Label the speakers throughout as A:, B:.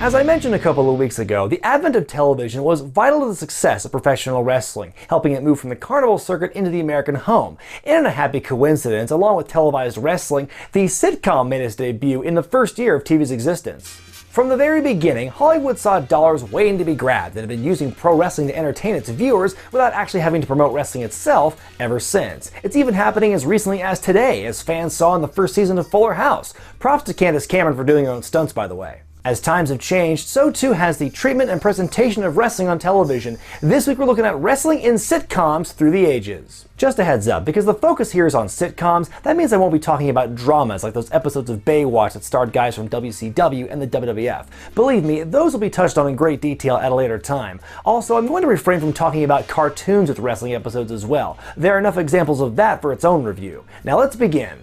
A: As I mentioned a couple of weeks ago, the advent of television was vital to the success of professional wrestling, helping it move from the carnival circuit into the American home. And in a happy coincidence, along with televised wrestling, the sitcom made its debut in the first year of TV's existence. From the very beginning, Hollywood saw dollars waiting to be grabbed and have been using pro wrestling to entertain its viewers without actually having to promote wrestling itself ever since. It's even happening as recently as today, as fans saw in the first season of Fuller House. Props to Candace Cameron for doing her own stunts, by the way. As times have changed, so too has the treatment and presentation of wrestling on television. This week we're looking at wrestling in sitcoms through the ages. Just a heads up, because the focus here is on sitcoms, that means I won't be talking about dramas like those episodes of Baywatch that starred guys from WCW and the WWF. Believe me, those will be touched on in great detail at a later time. Also, I'm going to refrain from talking about cartoons with wrestling episodes as well. There are enough examples of that for its own review. Now let's begin.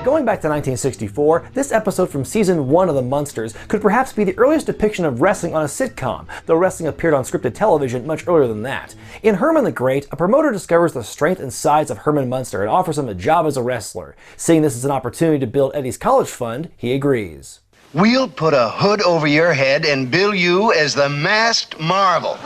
A: Going back to 1964, this episode from season 1 of The Munsters could perhaps be the earliest depiction of wrestling on a sitcom, though wrestling appeared on scripted television much earlier than that. In Herman the Great, a promoter discovers the strength and size of Herman Munster and offers him a job as a wrestler. Seeing this as an opportunity to build Eddie's college fund, he agrees.
B: We'll put a hood over your head and bill you as the masked marvel.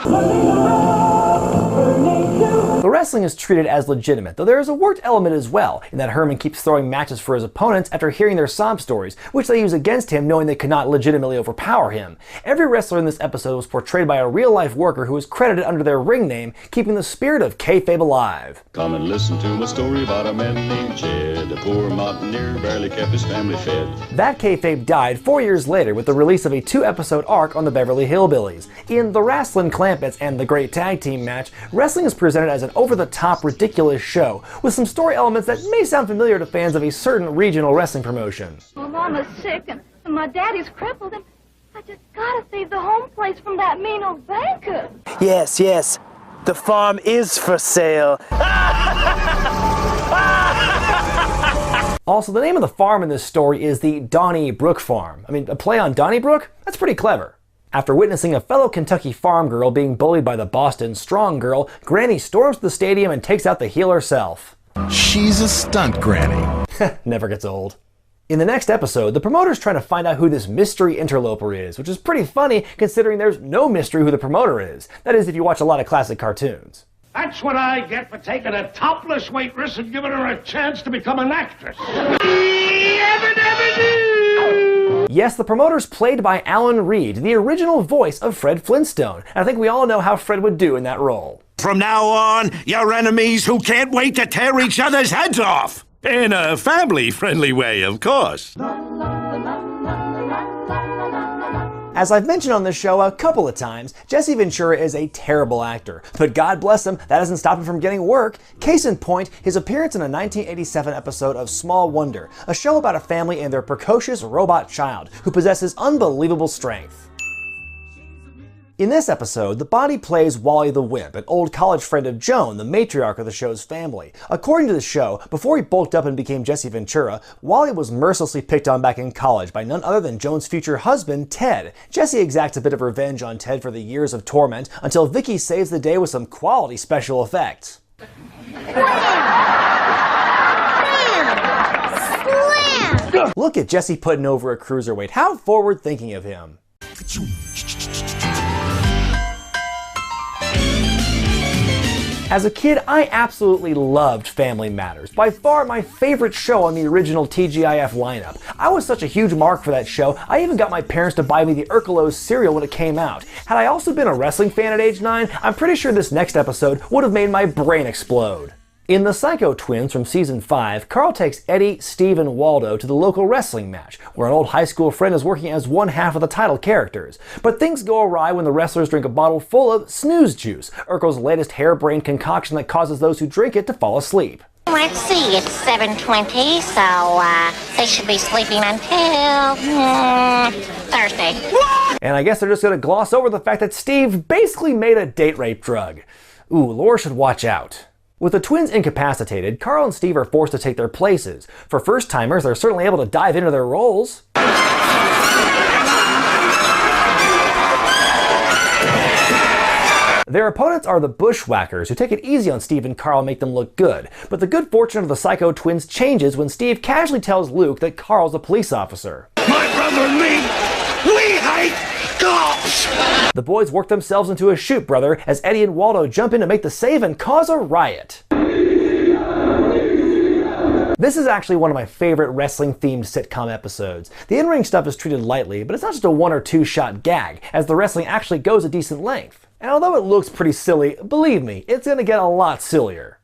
A: The wrestling is treated as legitimate, though there is a worked element as well, in that Herman keeps throwing matches for his opponents after hearing their sob stories, which they use against him knowing they could not legitimately overpower him. Every wrestler in this episode was portrayed by a real-life worker who was credited under their ring name, keeping the spirit of kayfabe alive.
C: Come and listen to a story about a man named Jed, a poor mountaineer, barely kept his family fed. That
A: kayfabe died 4 years later with the release of a 2-episode arc on the Beverly Hillbillies. In The Wrasslin' Clampets and The Great Tag Team Match, wrestling is presented as an over-the-top, ridiculous show, with some story elements that may sound familiar to fans of a certain regional wrestling promotion.
D: Well, Mama's sick and my daddy's crippled and I just gotta save the home place from that mean old banker.
E: Yes, yes. The farm is for sale.
A: Also, the name of the farm in this story is the Donnybrook Farm. I mean, a play on Donnybrook? That's pretty clever. After witnessing a fellow Kentucky farm girl being bullied by the Boston Strong Girl, Granny storms the stadium and takes out the heel herself.
F: She's a stunt granny.
A: Never gets old. In the next episode, the promoter's trying to find out who this mystery interloper is, which is pretty funny considering there's no mystery who the promoter is. That is, if you watch a lot of classic cartoons.
G: That's what I get for taking a topless waitress and giving her a chance to become an actress. Never do!
A: Yes, the promoter's played by Alan Reed, the original voice of Fred Flintstone. And I think we all know how Fred would do in that role.
H: From now on, you're enemies who can't wait to tear each other's heads off. In a family-friendly way, of course.
A: As I've mentioned on this show a couple of times, Jesse Ventura is a terrible actor. But God bless him, that hasn't stopped him from getting work. Case in point, his appearance in a 1987 episode of Small Wonder, a show about a family and their precocious robot child who possesses unbelievable strength. In this episode, the body plays Wally the Wimp, an old college friend of Joan, the matriarch of the show's family. According to the show, before he bulked up and became Jesse Ventura, Wally was mercilessly picked on back in college by none other than Joan's future husband, Ted. Jesse exacts a bit of revenge on Ted for the years of torment, until Vicky saves the day with some quality special effects.
D: Slam!
A: Look at Jesse putting over a cruiserweight. How forward-thinking of him. As a kid, I absolutely loved Family Matters. By far my favorite show on the original TGIF lineup. I was such a huge mark for that show, I even got my parents to buy me the Urkelos cereal when it came out. Had I also been a wrestling fan at age 9, I'm pretty sure this next episode would have made my brain explode. In The Psycho Twins from season 5, Carl takes Eddie, Steve, and Waldo to the local wrestling match, where an old high school friend is working as one half of the title characters. But things go awry when the wrestlers drink a bottle full of snooze juice, Urkel's latest harebrained concoction that causes those who drink it to fall asleep.
I: Let's see, it's 7:20, so they should be sleeping until Thursday.
A: And I guess they're just gonna gloss over the fact that Steve basically made a date rape drug. Ooh, Laura should watch out. With the twins incapacitated, Carl and Steve are forced to take their places. For first-timers, they're certainly able to dive into their roles. Their opponents are the Bushwhackers, who take it easy on Steve and Carl and make them look good. But the good fortune of the Psycho Twins changes when Steve casually tells Luke that Carl's a police officer.
G: My brother and me, we hate cops!
A: The boys work themselves into a shoot, brother, as Eddie and Waldo jump in to make the save and cause a riot. This is actually one of my favorite wrestling-themed sitcom episodes. The in-ring stuff is treated lightly, but it's not just a 1 or 2 shot gag, as the wrestling actually goes a decent length. And although it looks pretty silly, believe me, it's gonna get a lot sillier.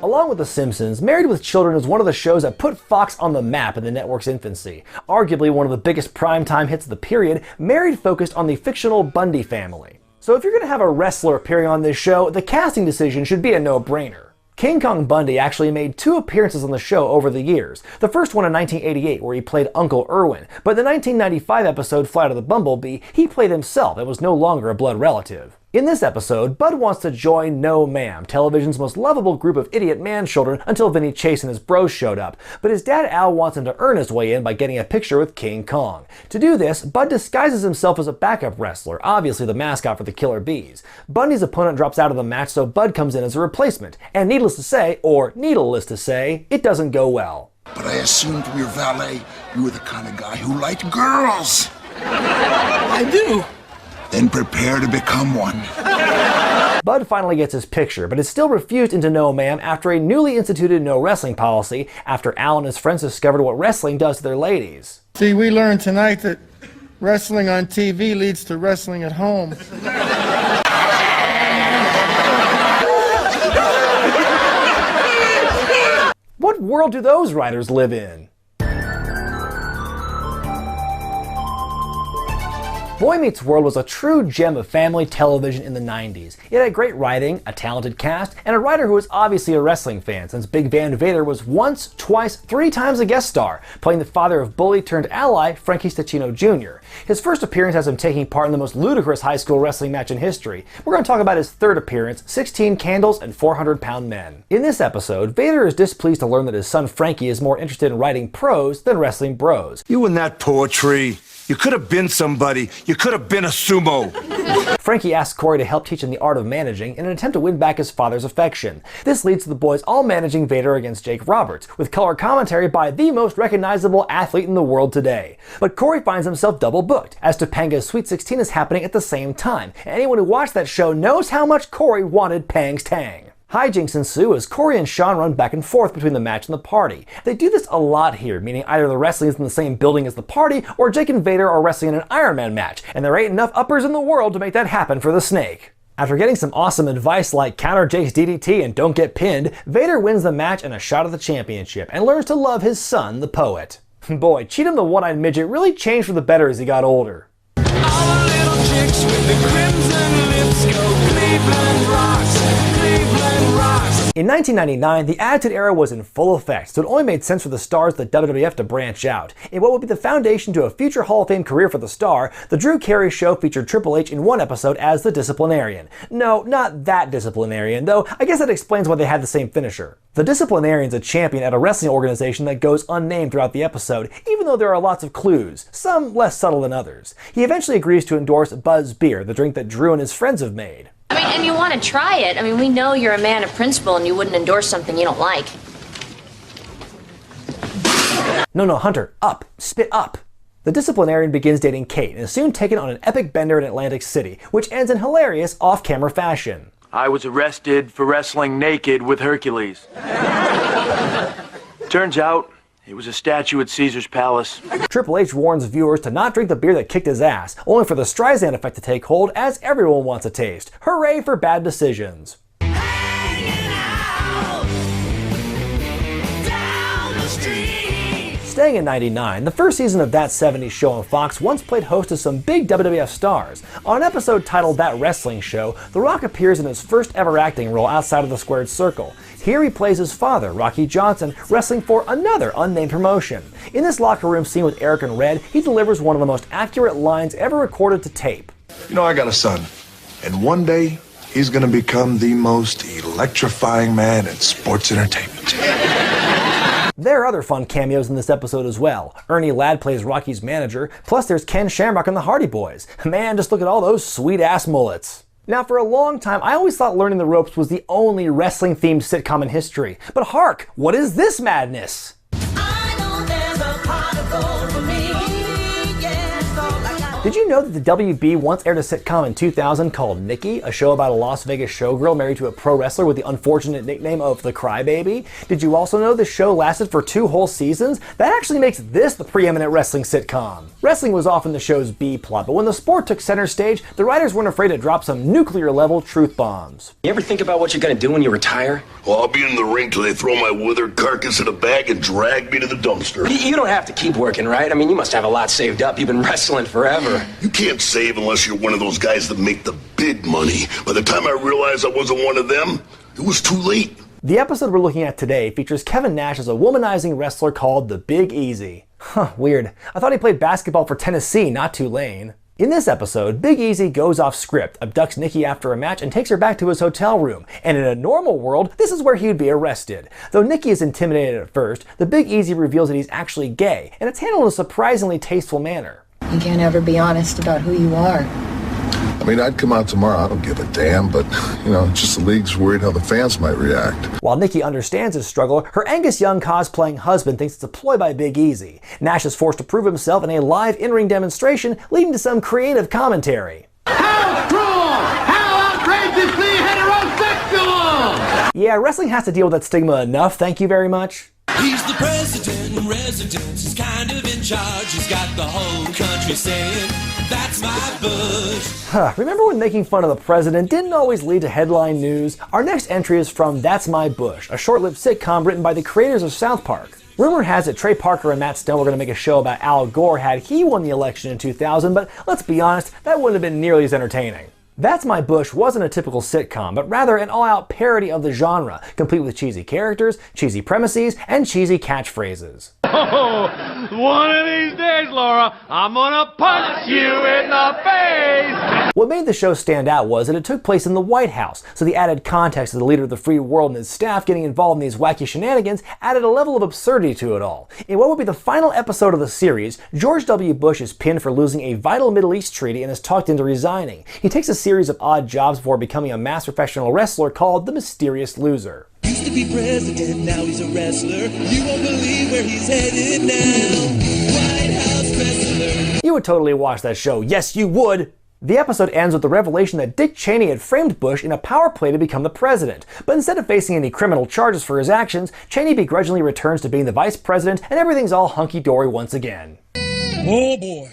A: Along with The Simpsons, Married with Children is one of the shows that put Fox on the map in the network's infancy. Arguably one of the biggest primetime hits of the period, Married focused on the fictional Bundy family. So if you're going to have a wrestler appearing on this show, the casting decision should be a no-brainer. King Kong Bundy actually made 2 appearances on the show over the years. The first one in 1988, where he played Uncle Irwin, but in the 1995 episode Flight of the Bumblebee, he played himself and was no longer a blood relative. In this episode, Bud wants to join No Ma'am, television's most lovable group of idiot man-children until Vinny Chase and his bros showed up, but his dad Al wants him to earn his way in by getting a picture with King Kong. To do this, Bud disguises himself as a backup wrestler, obviously the mascot for the Killer Bees. Bundy's opponent drops out of the match, so Bud comes in as a replacement, and needless to say, or needleless to say, it doesn't go well.
F: But I assumed from your valet you were the kind of guy who liked girls.
E: I do.
F: Then prepare to become one.
A: Bud finally gets his picture, but is still refused into No Ma'am after a newly instituted no wrestling policy after Al and his friends discovered what wrestling does to their ladies.
J: See, we learned tonight that wrestling on TV leads to wrestling at home.
A: What world do those writers live in? Boy Meets World was a true gem of family television in the 90s. It had great writing, a talented cast, and a writer who was obviously a wrestling fan, since Big Van Vader was once, twice, 3 times a guest star, playing the father of bully turned ally Frankie Stachino Jr. His first appearance has him taking part in the most ludicrous high school wrestling match in history. We're going to talk about his third appearance, 16 Candles and 400-Pound Men. In this episode, Vader is displeased to learn that his son Frankie is more interested in writing prose than wrestling bros.
H: You and that poetry. You could have been somebody. You could have been a sumo.
A: Frankie asks Corey to help teach him the art of managing in an attempt to win back his father's affection. This leads to the boys all managing Vader against Jake Roberts, with color commentary by the most recognizable athlete in the world today. But Corey finds himself double booked, as Topanga's Sweet 16 is happening at the same time, and anyone who watched that show knows how much Corey wanted Pang's Tang. Hijinks ensue as Corey and Sean run back and forth between the match and the party. They do this a lot here, meaning either the wrestling is in the same building as the party, or Jake and Vader are wrestling in an Iron Man match, and there ain't enough uppers in the world to make that happen for the Snake. After getting some awesome advice like counter Jake's DDT and don't get pinned, Vader wins the match and a shot at the championship, and learns to love his son, the poet. Boy, Cheatham the One-Eyed Midget really changed for the better as he got older.
K: All the little chicks with the crimson lips go Cleveland rocks, Cleveland rocks.
A: In 1999, the Attitude Era was in full effect, so it only made sense for the stars of the WWF to branch out. In what would be the foundation to a future Hall of Fame career for the star, the Drew Carey Show featured Triple H in one episode as the Disciplinarian. No, not that Disciplinarian, though I guess that explains why they had the same finisher. The Disciplinarian's a champion at a wrestling organization that goes unnamed throughout the episode, even though there are lots of clues, some less subtle than others. He eventually agrees to endorse Buzz Beer, the drink that Drew and his friends have made.
L: I mean, and you want to try it. I mean, we know you're a man of principle and you wouldn't endorse something you don't like.
A: No, Hunter, up. Spit up. The Disciplinarian begins dating Kate and is soon taken on an epic bender in Atlantic City, which ends in hilarious off-camera fashion.
M: I was arrested for wrestling naked with Hercules. Turns out, it was a statue at Caesar's Palace.
A: Triple H warns viewers to not drink the beer that kicked his ass, only for the Streisand effect to take hold as everyone wants a taste. Hooray for bad decisions. Staying in '99, the first season of That 70s Show on Fox once played host to some big WWF stars. On an episode titled That Wrestling Show, The Rock appears in his first ever acting role outside of the squared circle. Here he plays his father, Rocky Johnson, wrestling for another unnamed promotion. In this locker room scene with Eric and Red, he delivers one of the most accurate lines ever recorded to tape.
N: You know, I got a son, and one day he's gonna become the most electrifying man in sports entertainment.
A: There are other fun cameos in this episode as well. Ernie Ladd plays Rocky's manager, plus there's Ken Shamrock and the Hardy Boys. Man, just look at all those sweet-ass mullets. Now, for a long time, I always thought Learning the Ropes was the only wrestling-themed sitcom in history. But hark, what is this madness? Did you know that the WB once aired a sitcom in 2000 called Nikki, a show about a Las Vegas showgirl married to a pro wrestler with the unfortunate nickname of the Crybaby? Did you also know the show lasted for 2 whole seasons? That actually makes this the preeminent wrestling sitcom. Wrestling was often the show's B-plot, but when the sport took center stage, the writers weren't afraid to drop some nuclear-level truth bombs.
O: You ever think about what you're gonna do when you retire?
F: Well, I'll be in the ring till they throw my withered carcass in a bag and drag me to the dumpster.
O: You don't have to keep working, right? I mean, you must have a lot saved up. You've been wrestling forever.
F: You can't save unless you're one of those guys that make the big money. By the time I realized I wasn't one of them, it was too late.
A: The episode we're looking at today features Kevin Nash as a womanizing wrestler called the Big Easy. Huh, weird. I thought he played basketball for Tennessee, not Tulane. In this episode, Big Easy goes off script, abducts Nikki after a match, and takes her back to his hotel room. And in a normal world, this is where he would be arrested. Though Nikki is intimidated at first, the Big Easy reveals that he's actually gay, and it's handled in a surprisingly tasteful manner.
P: You can't ever be honest about who you are.
N: I mean, I'd come out tomorrow, I don't give a damn, but, just the league's worried how the fans might react.
A: While Nikki understands his struggle, her Angus Young cosplaying husband thinks it's a ploy by Big Easy. Nash is forced to prove himself in a live in-ring demonstration, leading to some creative commentary.
G: How cruel! How outrageously heterosexual!
A: Yeah, wrestling has to deal with that stigma enough, thank you very much.
K: He's the president in residence, he's kind of in charge, he's got the whole country saying, that's my Bush.
A: Remember when making fun of the president didn't always lead to headline news? Our next entry is from That's My Bush, a short-lived sitcom written by the creators of South Park. Rumor has it Trey Parker and Matt Stone were going to make a show about Al Gore had he won the election in 2000, but let's be honest, that wouldn't have been nearly as entertaining. That's My Bush wasn't a typical sitcom, but rather an all-out parody of the genre, complete with cheesy characters, cheesy premises, and cheesy catchphrases.
G: Oh, one of these days, Laura, I'm gonna punch you in the face!
A: What made the show stand out was that it took place in the White House, so the added context of the leader of the free world and his staff getting involved in these wacky shenanigans added a level of absurdity to it all. In what would be the final episode of the series, George W. Bush is pinned for losing a vital Middle East treaty and is talked into resigning. He takes a series of odd jobs before becoming a mass professional wrestler called the Mysterious Loser.
K: Used to be president, now he's a wrestler. You won't believe where he's headed now. White House wrestler.
A: You would totally watch that show, yes you would! The episode ends with the revelation that Dick Cheney had framed Bush in a power play to become the president. But instead of facing any criminal charges for his actions, Cheney begrudgingly returns to being the vice president and everything's all hunky-dory once again.
Q: Oh boy.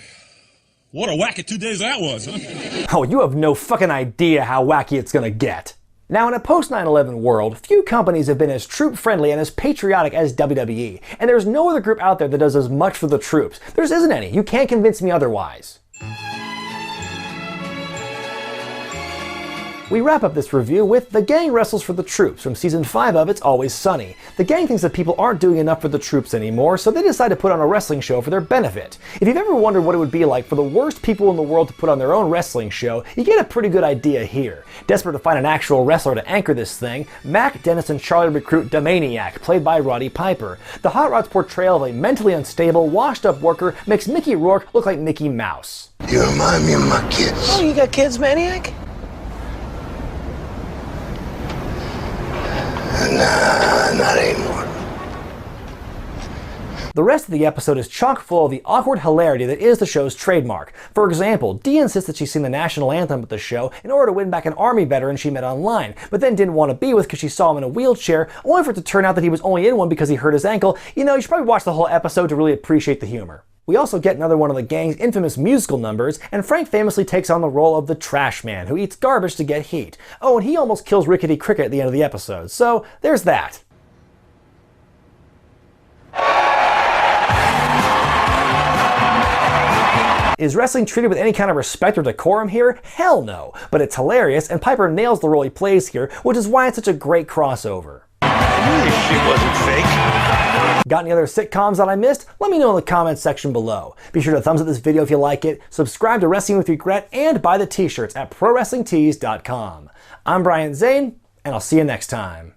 Q: What a wacky 2 days that was, huh?
A: Oh, you have no fucking idea how wacky it's gonna get. Now, in a post-9/11 world, few companies have been as troop-friendly and as patriotic as WWE, and there's no other group out there that does as much for the troops. There isn't any. You can't convince me otherwise. We wrap up this review with The Gang Wrestles for the Troops from Season 5 of It's Always Sunny. The gang thinks that people aren't doing enough for the troops anymore, so they decide to put on a wrestling show for their benefit. If you've ever wondered what it would be like for the worst people in the world to put on their own wrestling show, you get a pretty good idea here. Desperate to find an actual wrestler to anchor this thing, Mac, Dennis, and Charlie recruit Domaniac, played by Roddy Piper. The Hot Rod's portrayal of a mentally unstable, washed-up worker makes Mickey Rourke look like Mickey Mouse.
F: You remind me of my kids.
E: Oh, you got kids, Maniac?
F: Nah, not anymore.
A: The rest of the episode is chock full of the awkward hilarity that is the show's trademark. For example, Dee insists that she's seen the national anthem at the show in order to win back an army veteran she met online, but then didn't want to be with because she saw him in a wheelchair, only for it to turn out that he was only in one because he hurt his ankle. You know, you should probably watch the whole episode to really appreciate the humor. We also get another one of the gang's infamous musical numbers, and Frank famously takes on the role of the trash man who eats garbage to get heat. Oh, and he almost kills Rickety Cricket at the end of the episode, so there's that. Is wrestling treated with any kind of respect or decorum here? Hell no. But it's hilarious, and Piper nails the role he plays here, which is why it's such a great crossover.
H: I knew this shit wasn't fake.
A: Got any other sitcoms that I missed? Let me know in the comments section below. Be sure to thumbs up this video if you like it, subscribe to Wrestling with Regret, and buy the t-shirts at ProWrestlingTees.com. I'm Brian Zane, and I'll see you next time.